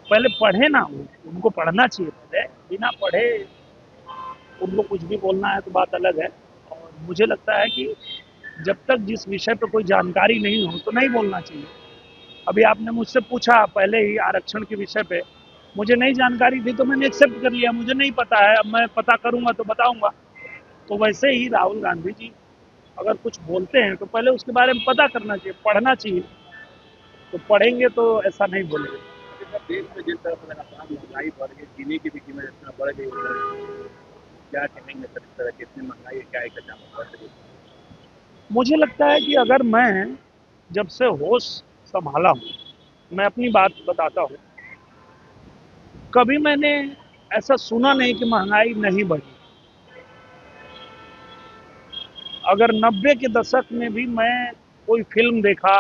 पहले पढ़े ना, उनको पढ़ना चाहिए। पहले बिना पढ़े उनको कुछ भी बोलना है तो बात अलग है। और मुझे लगता है कि जब तक जिस विषय पे कोई जानकारी नहीं हो तो नहीं बोलना चाहिए। अभी आपने मुझसे पूछा पहले ही आरक्षण के विषय पे, मुझे नई जानकारी थी तो मैंने एक्सेप्ट कर लिया। मुझे नहीं पता है, अब मैं पता करूंगा तो बताऊंगा। तो वैसे ही राहुल गांधी जी अगर कुछ बोलते हैं तो पहले उसके बारे में पता करना चाहिए, पढ़ना चाहिए। तो पढ़ेंगे तो ऐसा नहीं बोलेंगे। सर, देश में जिस तरह से लगातार महंगाई बढ़ गई, जीने की भी कीमत इतना बढ़ गई है, क्या कहेंगे सर इस तरह की इतनी महंगाई क्या एक अचानक बढ़ रही है? मुझे लगता है कि अगर मैं जब से होश संभाला हूँ, मैं अपनी बात बताता हूँ, कभी मैंने ऐसा सुना नहीं कि महंगाई नहीं बढ़ी। अगर 90 के दशक में भी मैं कोई फिल्म देखा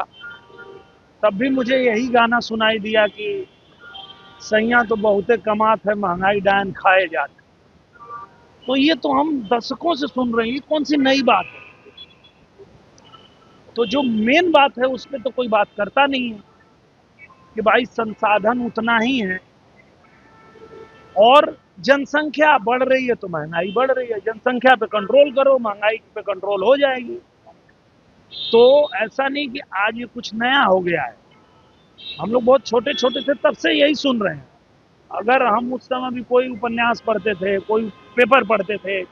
तब भी मुझे यही गाना सुनाई दिया कि सैया तो बहुते कमात है, महंगाई डायन खाए जाते। तो ये तो हम दशकों से सुन रहे हैं, ये कौन सी नई बात है। तो जो मेन बात है उस पर तो कोई बात करता नहीं है कि भाई संसाधन उतना ही है और जनसंख्या बढ़ रही है तो महंगाई बढ़ रही है। जनसंख्या पे कंट्रोल करो, महंगाई पे कंट्रोल हो जाएगी। तो ऐसा नहीं कि आज ये कुछ नया हो गया है। हम लोग बहुत छोटे छोटे थे तब से यही सुन रहे हैं। अगर हम उस समय भी कोई उपन्यास पढ़ते थे, कोई पेपर पढ़ते थे,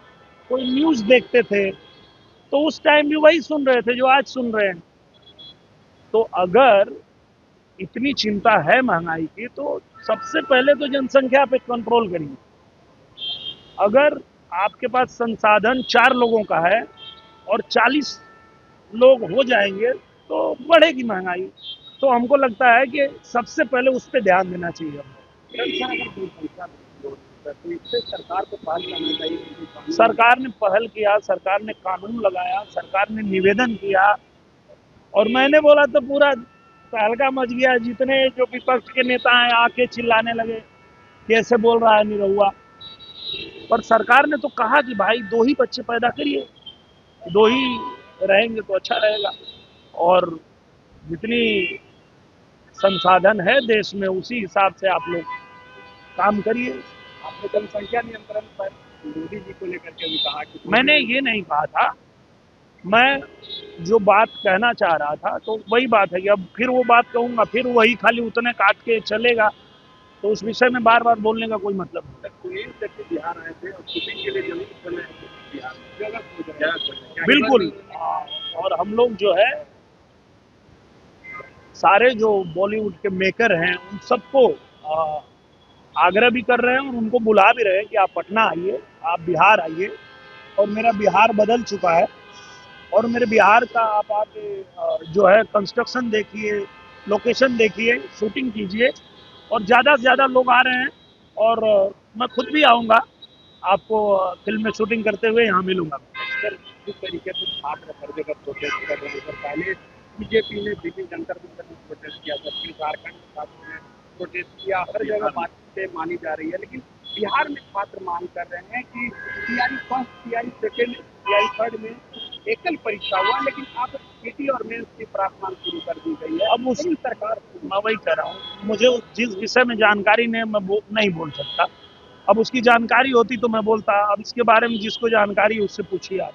कोई न्यूज देखते थे, तो उस टाइम भी वही सुन रहे थे जो आज सुन रहे हैं। तो अगर इतनी चिंता है महंगाई की तो सबसे पहले तो जनसंख्या पे कंट्रोल करिए। अगर आपके पास संसाधन 4 लोगों का है और 40 लोग हो जाएंगे तो बढ़ेगी महंगाई। तो हमको लगता है कि सबसे पहले उस पर ध्यान देना चाहिए हमको। सर, अगर जनसंख्या तो इससे सरकार को पहल करनी चाहिए क्योंकि कानून सरकार ने पहल किया, सरकार ने कानून लगाया, सरकार ने निवेदन किया और मैंने बोला तो पूरा तहलका मच गया। जितने जो विपक्ष के नेता हैं आके चिल्लाने लगे, कैसे बोल रहा है निरहुआ। पर सरकार ने तो कहा कि भाई 2 ही बच्चे पैदा करिए, 2 ही रहेंगे तो अच्छा रहेगा। और जितनी संसाधन है देश में उसी हिसाब से आप लोग काम करिए। आपने जनसंख्या नियंत्रण पर मोदी जी को लेकर के भी कहा कि मैंने ये नहीं कहा था, मैं जो बात कहना चाह रहा था तो वही बात है कि अब फिर वो बात कहूंगा, फिर वही खाली उतने काट के चलेगा, तो उस विषय में बार बार बोलने का कोई मतलब नहीं। सुनील शेट्टी बिहार आए थे और शूटिंग के लिए जमीन बनाए थे बिहार में, जगह खोज रहे हैं, क्या ये बिल्कुल। बात और हम लोग जो है सारे जो बॉलीवुड के मेकर हैं उन सबको आग्रह भी कर रहे हैं और उनको बुला भी रहे हैं कि आप पटना आइए, आप बिहार आइए। और मेरा बिहार बदल चुका है और मेरे बिहार का आप आके जो है कंस्ट्रक्शन देखिए, लोकेशन देखिए, शूटिंग कीजिए। और ज़्यादा से ज़्यादा लोग आ रहे हैं और मैं खुद भी आऊँगा, आपको फिल्म में शूटिंग करते हुए यहाँ मिलूंगा। सर, जिस तरीके से छात्र हर जगह प्रोटेस्ट कर रहे हैं, सर पहले बीजेपी ने दिल्ली जंतर मंतर में प्रोटेस्ट किया, सर फिर झारखंड छात्रों ने प्रोटेस्ट किया, हर जगह बातें मानी जा रही है, लेकिन बिहार में छात्र मांग कर रहे हैं कि CI first, CI second, CI third में एकल परीक्षा हुआ, लेकिन अब पीटी और मेंस की प्रावधान शुरू कर दी गई है। अब उस लेकिन सरकार मैं वही कह रहा हूँ, मुझे जिस विषय में जानकारी नहीं मैं नहीं बोल सकता। अब उसकी जानकारी होती तो मैं बोलता। अब इसके बारे में जिसको जानकारी है उससे पूछिए आप।